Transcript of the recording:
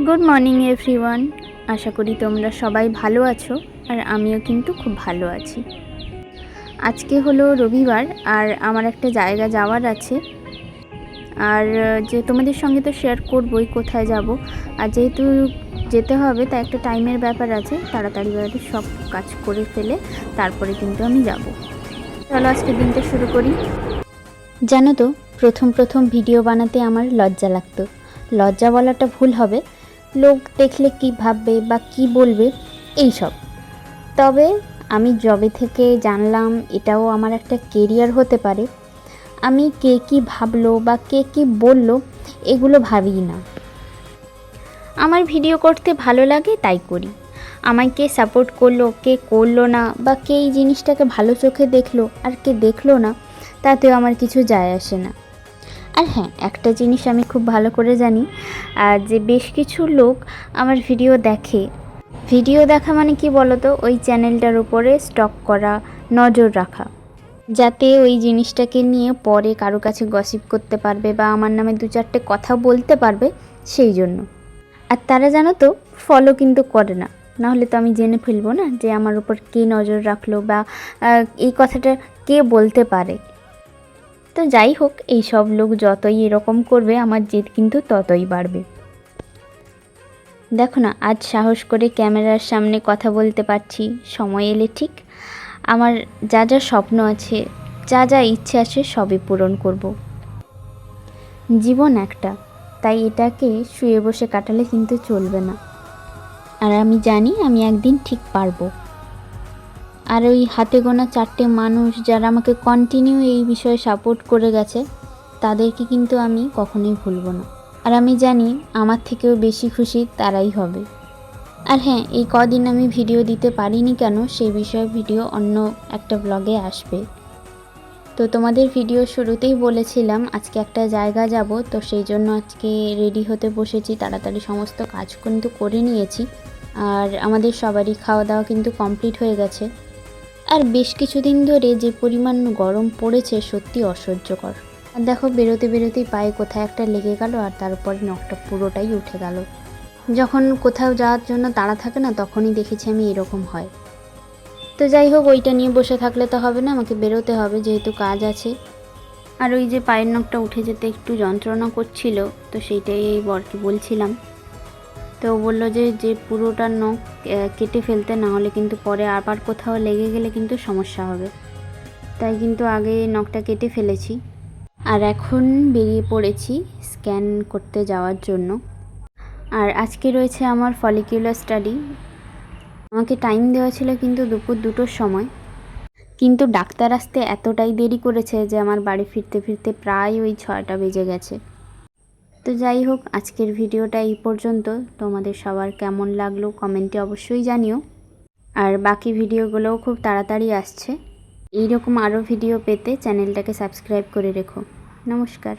Good morning everyone. আশা করি তোমরা সবাই ভালো আছো, আর আমিও কিন্তু খুব ভালো আছি। আজকে হলো রবিবার, আর আমার একটা জায়গা যাওয়ার আছে, আর যে তোমাদের সঙ্গে তো শেয়ার করবই কোথায় যাব। আর যেহেতু যেতে হবে, তাই একটা টাইমের ব্যাপার আছে, তাড়াতাড়ি সব কাজ করে ফেলে তারপরে কিন্তু আমি যাব। চলো আজকে দিনটা শুরু করি। জানো তো, প্রথম ভিডিও বানাতে আমার লজ্জা লাগতো। লজ্জা বলাটা ভুল হবে, লোক দেখলে কি ভাববে বা কি বলবে এই সব। তবে আমি যবে থেকে জানলাম এটাও আমার একটা কেরিয়ার হতে পারে, আমি কে কি ভাবলো বা কে কি বললো এগুলো ভাবি না। আমার ভিডিও করতে ভালো লাগে তাই করি। আমায় কে সাপোর্ট করলো, কে করলো না, বা কে এই জিনিসটাকে ভালো চোখে দেখলো আর কে দেখলো না, তাতেও আমার কিছু যায় আসে না। আর হ্যাঁ, একটা জিনিস আমি খুব ভালো করে জানি, যে বেশ কিছু লোক আমার ভিডিও দেখে। ভিডিও দেখা মানে কি বলো তো, ওই চ্যানেলটার উপরে স্টক করা, নজর রাখা, যাতে ওই জিনিসটাকে নিয়ে পরে কারো কাছে গসিপ করতে পারবে বা আমার নামে দু চারটে কথা বলতে পারবে, সেই জন্য। আর তারা জানো তো ফলো কিন্তু করে না, নাহলে তো আমি জেনে ফেলবো না যে আমার উপর কে নজর রাখলো বা এই কথাটা কে বলতে পারে। তো যাই হোক, এই সব লোক যতই এরকম করবে আমার জেদ কিন্তু ততই বাড়বে। দেখো না, আজ সাহস করে ক্যামেরার সামনে কথা বলতে পারছি। সময় এলে ঠিক আমার যা যা স্বপ্ন আছে, যা যা ইচ্ছে আছে সবই পূরণ করব। জীবন একটা, তাই এটাকে শুয়ে বসে কাটালে কিন্তু চলবে না। আর আমি জানি আমি একদিন ঠিক পারবো। আর ওই হাতে গোনা 4টে মানুষ যারা আমাকে কন্টিনিউ এই বিষয়ে সাপোর্ট করে গেছে, তাদেরকে কিন্তু আমি কখনোই ভুলব না। আর আমি জানি আমার থেকেও বেশি খুশি তারাই হবে। আর হ্যাঁ, এই কদিন আমি ভিডিও দিতে পারিনি কেন, সেই বিষয়ে ভিডিও অন্য একটা ব্লগে আসবে। তো তোমাদের ভিডিও শুরুতেই বলেছিলাম আজকে একটা জায়গা যাব, তো সেই জন্য আজকে রেডি হতে বসেছি। তাড়াতাড়ি সমস্ত কাজ কিন্তু করে নিয়েছি, আর আমাদের সবারই খাওয়া দাওয়া কিন্তু কমপ্লিট হয়ে গেছে। আর বেশ কিছুদিন ধরে যে পরিমাণ গরম পড়েছে সত্যি অসহ্যকর। আর দেখো, বেরোতেই পায়ে কোথায় একটা লেগে গেল, আর তারপরে নখটা পুরোটাই উঠে গেল। যখন কোথাও যাওয়ার জন্য তাড়া থাকে না, তখনই দেখেছি আমি এরকম হয়। তো যাই হোক, ওইটা নিয়ে বসে থাকলে তো হবে না, আমাকে বেরোতে হবে যেহেতু কাজ আছে। আর ওই যে পায়ের নখটা উঠে যেতে একটু যন্ত্রণা করছিল, তো সেইটাই এই বরকে বলছিলাম। তো বললো যে পুরোটা নখ কেটে ফেলতে, না হলে কিন্তু পরে আবার কোথাও লেগে গেলে কিন্তু সমস্যা হবে। তাই কিন্তু আগে নখটা কেটে ফেলেছি, আর এখন বেরিয়ে পড়েছি স্ক্যান করতে যাওয়ার জন্য। আর আজকে রয়েছে আমার ফলিকুলার স্টাডি। আমাকে টাইম দেওয়া ছিল কিন্তু দুপুর 2টোর সময়, কিন্তু ডাক্তার আসতে এতটাই দেরি করেছে যে আমার বাড়ি ফিরতে ফিরতে প্রায় ওই 6টা বেজে গেছে। তো যাই হোক, আজকের ভিডিওটা এই পর্যন্ত। তোমাদের সবার কেমন লাগলো কমেন্টে অবশ্যই জানিও। আর বাকি ভিডিওগুলোও খুব তাড়াতাড়ি আসছে। এইরকম আরও ভিডিও পেতে চ্যানেলটাকে সাবস্ক্রাইব করে রেখো। নমস্কার।